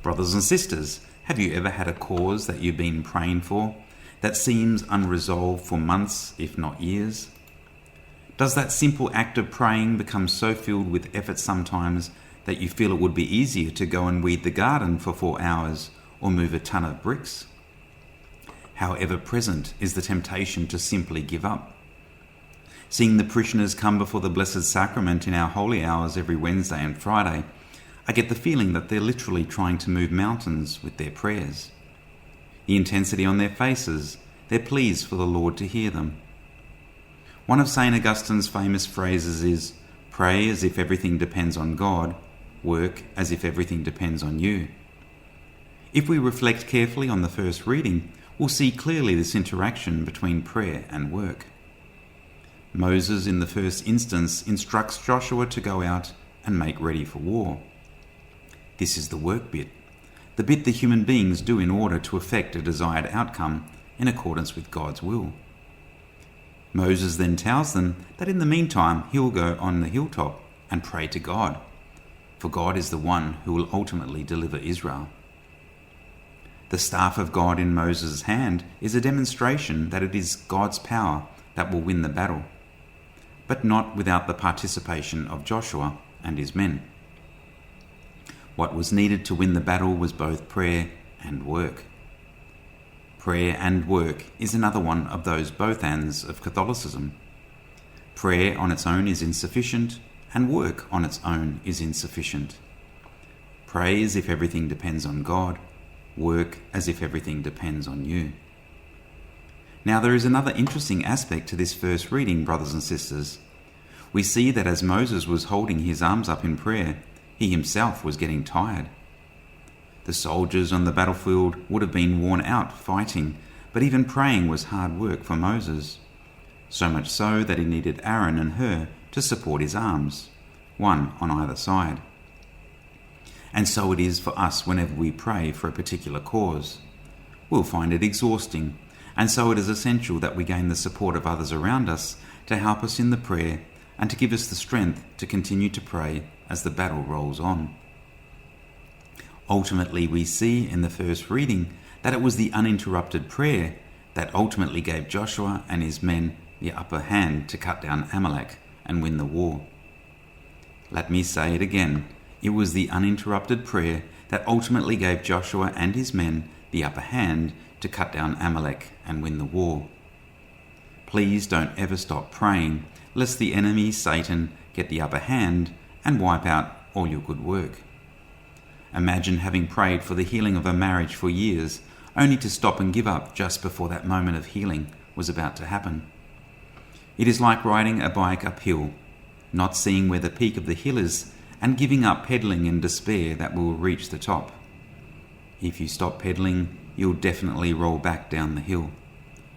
Brothers and sisters, have you ever had a cause that you've been praying for that seems unresolved for months, if not years? Does that simple act of praying become so filled with effort sometimes that you feel it would be easier to go and weed the garden for 4 hours or move a ton of bricks? How ever present is the temptation to simply give up. Seeing the parishioners come before the Blessed Sacrament in our holy hours every Wednesday and Friday, I get the feeling that they're literally trying to move mountains with their prayers. The intensity on their faces, their pleas for the Lord to hear them. One of St. Augustine's famous phrases is, "Pray as if everything depends on God, work as if everything depends on you." If we reflect carefully on the first reading, we'll see clearly this interaction between prayer and work. Moses, in the first instance, instructs Joshua to go out and make ready for war. This is the work bit, the bit that human beings do in order to effect a desired outcome in accordance with God's will. Moses then tells them that in the meantime he'll go on the hilltop and pray to God, for God is the one who will ultimately deliver Israel. The staff of God in Moses' hand is a demonstration that it is God's power that will win the battle, but not without the participation of Joshua and his men. What was needed to win the battle was both prayer and work. Prayer and work is another one of those both ands of Catholicism. Prayer on its own is insufficient, and work on its own is insufficient. Pray as if everything depends on God, work as if everything depends on you. Now there is another interesting aspect to this first reading, brothers and sisters. We see that as Moses was holding his arms up in prayer, he himself was getting tired. The soldiers on the battlefield would have been worn out fighting, but even praying was hard work for Moses. So much so that he needed Aaron and Hur to support his arms, one on either side. And so it is for us whenever we pray for a particular cause. We'll find it exhausting, and so it is essential that we gain the support of others around us to help us in the prayer and to give us the strength to continue to pray as the battle rolls on. Ultimately, we see in the first reading that it was the uninterrupted prayer that ultimately gave Joshua and his men the upper hand to cut down Amalek and win the war. Let me say it again. It was the uninterrupted prayer that ultimately gave Joshua and his men the upper hand to cut down Amalek and win the war. Please don't ever stop praying, lest the enemy, Satan, get the upper hand and wipe out all your good work. Imagine having prayed for the healing of a marriage for years, only to stop and give up just before that moment of healing was about to happen. It is like riding a bike uphill, not seeing where the peak of the hill is, and giving up pedaling in despair that we will reach the top. If you stop pedaling, you'll definitely roll back down the hill.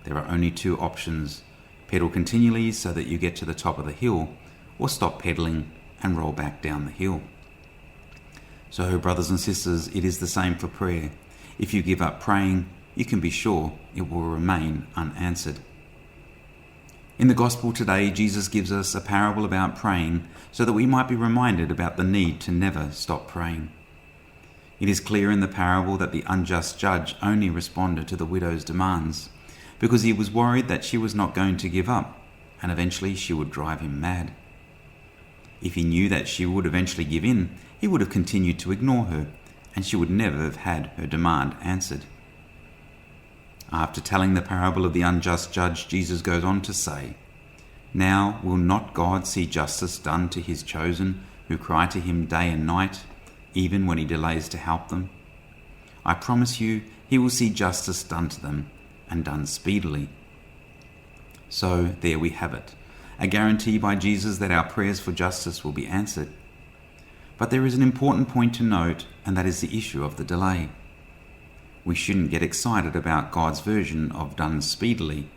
There are only two options: pedal continually so that you get to the top of the hill, or stop pedaling and roll back down the hill. So, brothers and sisters, it is the same for prayer. If you give up praying, you can be sure it will remain unanswered. In the Gospel today, Jesus gives us a parable about praying so that we might be reminded about the need to never stop praying. It is clear in the parable that the unjust judge only responded to the widow's demands because he was worried that she was not going to give up, and eventually she would drive him mad. If he knew that she would eventually give in, he would have continued to ignore her, and she would never have had her demand answered. After telling the parable of the unjust judge, Jesus goes on to say, "Now will not God see justice done to his chosen, who cry to him day and night, even when he delays to help them? I promise you, he will see justice done to them, and done speedily." So there we have it, a guarantee by Jesus that our prayers for justice will be answered. But there is an important point to note, and that is the issue of the delay. We shouldn't get excited about God's version of done speedily.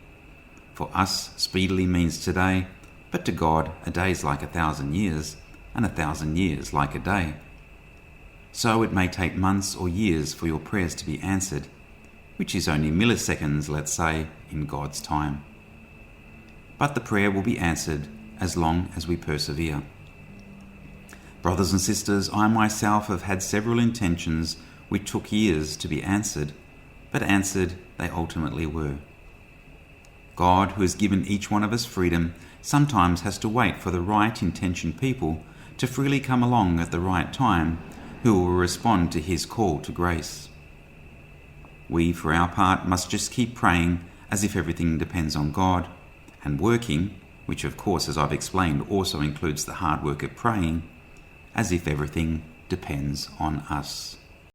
For us, speedily means today, but to God, a day is like 1,000 years, and 1,000 years like a day. So it may take months or years for your prayers to be answered, which is only milliseconds, let's say, in God's time. But the prayer will be answered as long as we persevere. Brothers and sisters, I myself have had several intentions which took years to be answered, but answered they ultimately were. God, who has given each one of us freedom, sometimes has to wait for the right intentioned people to freely come along at the right time, who will respond to his call to grace. We, for our part, must just keep praying as if everything depends on God, and working, which of course, as I've explained, also includes the hard work of praying, as if everything depends on us.